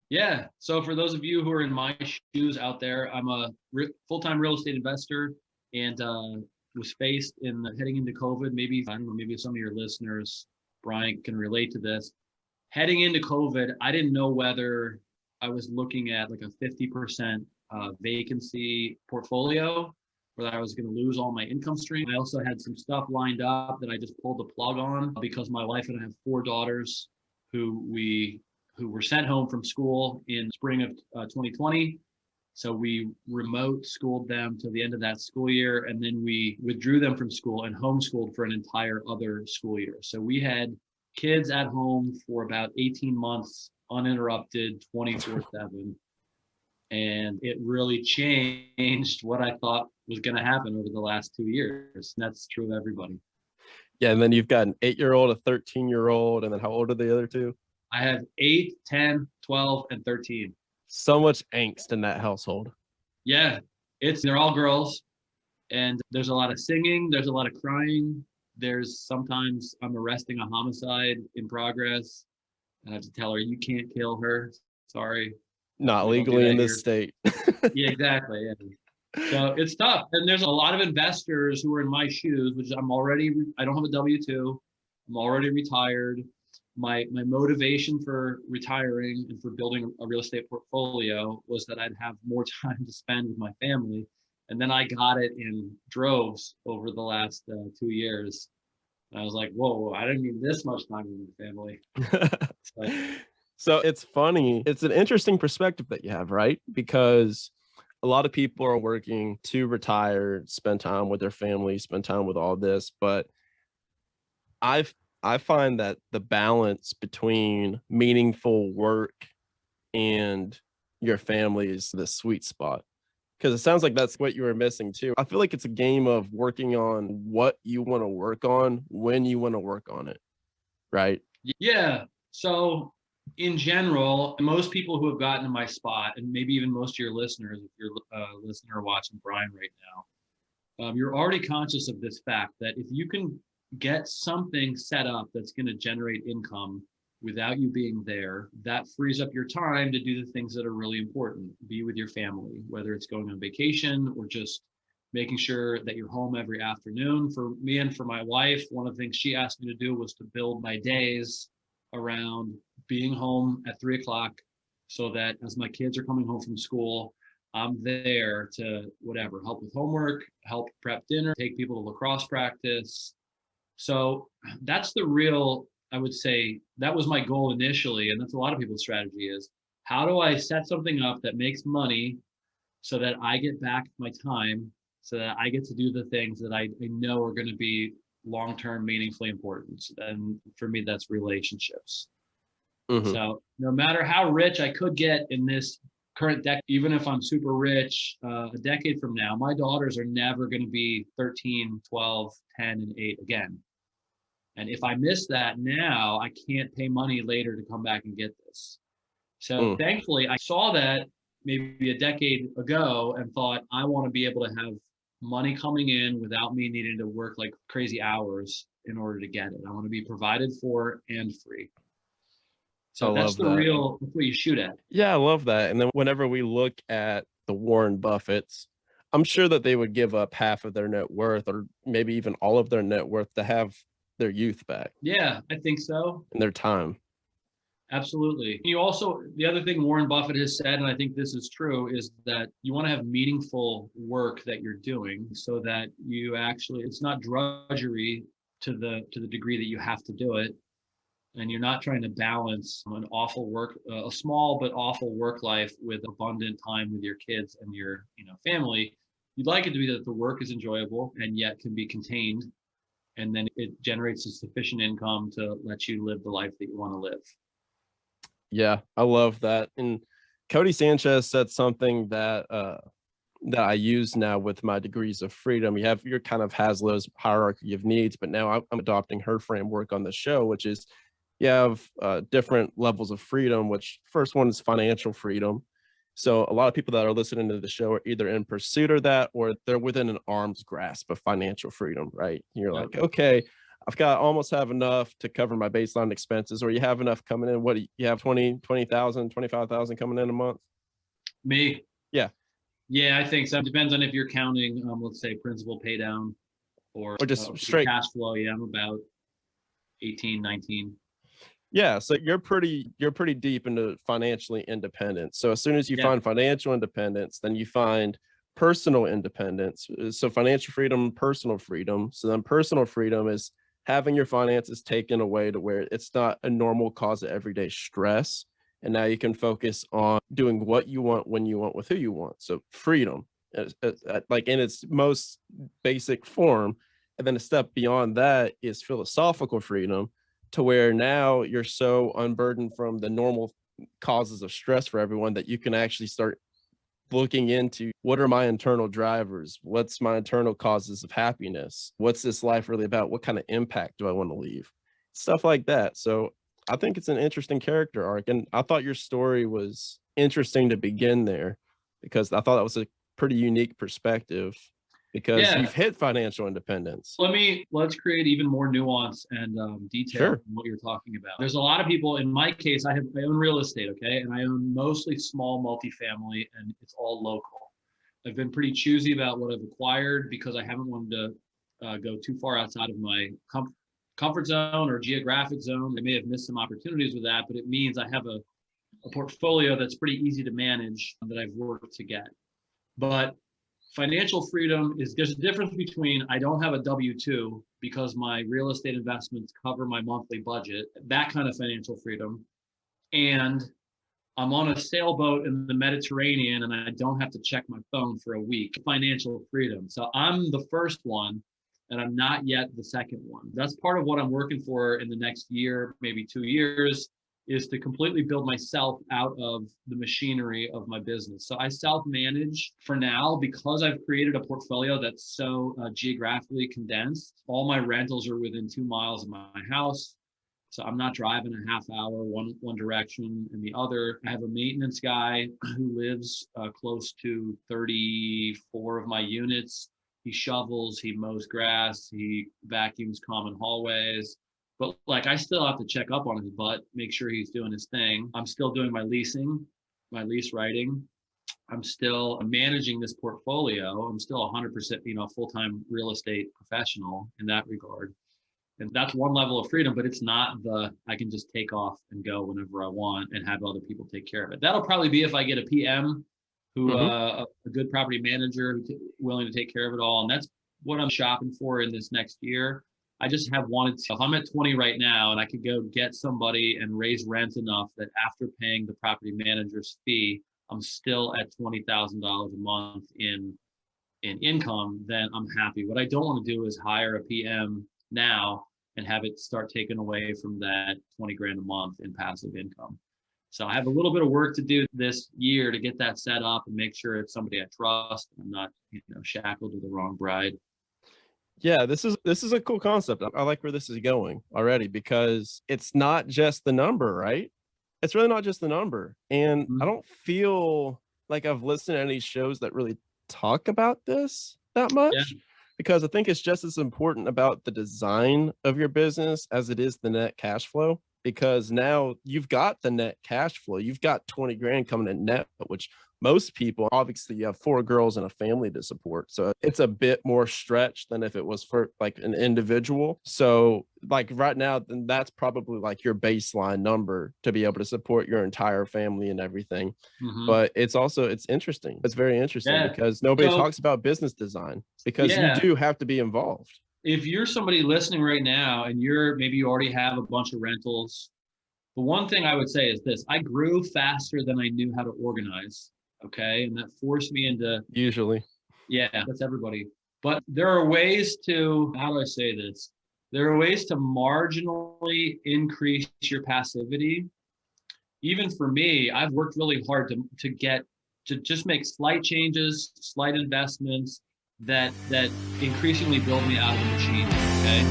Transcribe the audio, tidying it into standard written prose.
Yeah. So for those of you who are in my shoes out there, I'm a full-time real estate investor and was faced in heading into COVID. Maybe, I don't know, maybe some of your listeners, Brian, can relate to this. Heading into COVID, I didn't know whether I was looking at like a 50% vacancy portfolio, or that I was going to lose all my income stream. I also had some stuff lined up that I just pulled the plug on because my wife and I have four daughters who were sent home from school in spring of 2020. So we remote schooled them to the end of that school year, and then we withdrew them from school and homeschooled for an entire other school year. So we had kids at home for about 18 months, uninterrupted, 24/7. And it really changed what I thought was going to happen over the last 2 years. And that's true of everybody. Yeah, and then you've got an 8-year-old, a 13-year-old, and then how old are the other two? I have 8, 10, 12, and 13. So much angst in that household. Yeah, they're all girls, and there's a lot of singing, there's a lot of crying. There's sometimes I'm arresting a homicide in progress, and I have to tell her, you can't kill her. Sorry. Not legally in this state. Yeah, exactly. Yeah. So it's tough. And there's a lot of investors who are in my shoes, which I don't have a W-2. I'm already retired. My motivation for retiring and for building a real estate portfolio was that I'd have more time to spend with my family. And then I got it in droves over the last 2 years. And I was like, whoa, I didn't need this much time with my family. So it's funny. It's an interesting perspective that you have, right? Because a lot of people are working to retire, spend time with their family, spend time with all this. But I find that the balance between meaningful work and your family is the sweet spot. Because it sounds like that's what you were missing too. I feel like it's a game of working on what you want to work on when you want to work on it, right? Yeah. So in general, most people who have gotten to my spot, and maybe even most of your listeners, if you're a listener watching Brian right now, you're already conscious of this fact that if you can get something set up that's going to generate income without you being there, that frees up your time to do the things that are really important. Be with your family, whether it's going on vacation or just making sure that you're home every afternoon. For me and for my wife, one of the things she asked me to do was to build my days around being home at 3 o'clock, so that as my kids are coming home from school, I'm there to whatever, help with homework, help prep dinner, take people to lacrosse practice. So that's the real, I would say, that was my goal initially. And that's a lot of people's strategy is, how do I set something up that makes money so that I get back my time, so that I get to do the things that I know are going to be long-term meaningfully important. And for me, that's relationships. Mm-hmm. So no matter how rich I could get in this current decade, even if I'm super rich, a decade from now, my daughters are never going to be 13, 12, 10, and 8 again. And if I miss that now, I can't pay money later to come back and get this. So thankfully, I saw that maybe a decade ago and thought, I want to be able to have money coming in without me needing to work like crazy hours in order to get it. I want to be provided for and free. So that's what you shoot at. Yeah, I love that. And then whenever we look at the Warren Buffetts, I'm sure that they would give up half of their net worth or maybe even all of their net worth to have their youth back. Yeah, I think so. And their time. Absolutely. You also, the other thing Warren Buffett has said, and I think this is true, is that you want to have meaningful work that you're doing so that you actually, it's not drudgery to the degree that you have to do it. And you're not trying to balance an awful work, a small but awful work life with abundant time with your kids and your family. You'd like it to be that the work is enjoyable and yet can be contained. And then it generates a sufficient income to let you live the life that you want to live. Yeah, I love that. And Cody Sanchez said something that that I use now with my degrees of freedom. You have your kind of Haslow's hierarchy of needs, but now I'm adopting her framework on the show, which is you have different levels of freedom, which first one is financial freedom. So a lot of people that are listening to the show are either in pursuit of that or they're within an arm's grasp of financial freedom, right? You're like, okay, I've got almost have enough to cover my baseline expenses, or you have enough coming in. What do you have 20,000, 25,000 coming in a month? Me? Yeah. Yeah, I think so. It depends on if you're counting, let's say principal pay down or just straight cash flow. Yeah, I'm about 18, 19. Yeah, so you're pretty deep into financially independent. So as soon as you find financial independence, then you find personal independence. So financial freedom, personal freedom. So then personal freedom is having your finances taken away to where it's not a normal cause of everyday stress. And now you can focus on doing what you want, when you want, with who you want. So freedom, like in its most basic form. And then a step beyond that is philosophical freedom, to where now you're so unburdened from the normal causes of stress for everyone that you can actually start looking into what are my internal drivers? What's my internal causes of happiness? What's this life really about? What kind of impact do I want to leave? Stuff like that. So I think it's an interesting character arc. And I thought your story was interesting to begin there, because I thought that was a pretty unique perspective, because you've hit financial independence. Let's create even more nuance and detail in what you're talking about. There's a lot of people. In my case, I own real estate, okay, and I own mostly small multifamily, and it's all local. I've been pretty choosy about what I've acquired because I haven't wanted to go too far outside of my comfort zone or geographic zone. I may have missed some opportunities with that, but it means I have a portfolio that's pretty easy to manage that I've worked to get. But financial freedom there's a difference between I don't have a W-2 because my real estate investments cover my monthly budget, that kind of financial freedom, and I'm on a sailboat in the Mediterranean and I don't have to check my phone for a week. Financial freedom. So I'm the first one and I'm not yet the second one. That's part of what I'm working for in the next year, maybe 2 years, is to completely build myself out of the machinery of my business. So I self-manage for now because I've created a portfolio that's so geographically condensed. All my rentals are within 2 miles of my house. So I'm not driving a half hour one direction and the other. I have a maintenance guy who lives close to 34 of my units. He shovels, he mows grass, he vacuums common hallways. But like, I still have to check up on his butt, make sure he's doing his thing. I'm still doing my leasing, my lease writing. I'm still managing this portfolio. I'm still 100%, full-time real estate professional in that regard. And that's one level of freedom, but it's not I can just take off and go whenever I want and have other people take care of it. That'll probably be if I get a PM who, a good property manager who's willing to take care of it all. And that's what I'm shopping for in this next year. I just have wanted to, if I'm at 20 right now and I could go get somebody and raise rent enough that after paying the property manager's fee, I'm still at $20,000 a month in income, then I'm happy. What I don't want to do is hire a PM now and have it start taking away from that 20 grand a month in passive income. So I have a little bit of work to do this year to get that set up and make sure it's somebody I trust. I'm not, shackled to the wrong bride. Yeah, this is a cool concept. I like where this is going already, because it's not just the number, right? It's really not just the number. And I don't feel like I've listened to any shows that really talk about this that much, because I think it's just as important about the design of your business as it is the net cash flow. Because now you've got the net cash flow, you've got 20 grand coming in net, which most people, obviously you have 4 girls and a family to support. So it's a bit more stretched than if it was for like an individual. So like right now, then that's probably like your baseline number to be able to support your entire family and everything. But it's interesting. It's very interesting because nobody talks about business design, because you do have to be involved. If you're somebody listening right now and maybe you already have a bunch of rentals, the one thing I would say is this: I grew faster than I knew how to organize. Okay. And that forced me into, usually. Yeah, that's everybody. But there are ways to, how do I say this? There are ways to marginally increase your passivity. Even for me, I've worked really hard to just make slight changes, slight investments that increasingly build me out of the machine. Okay.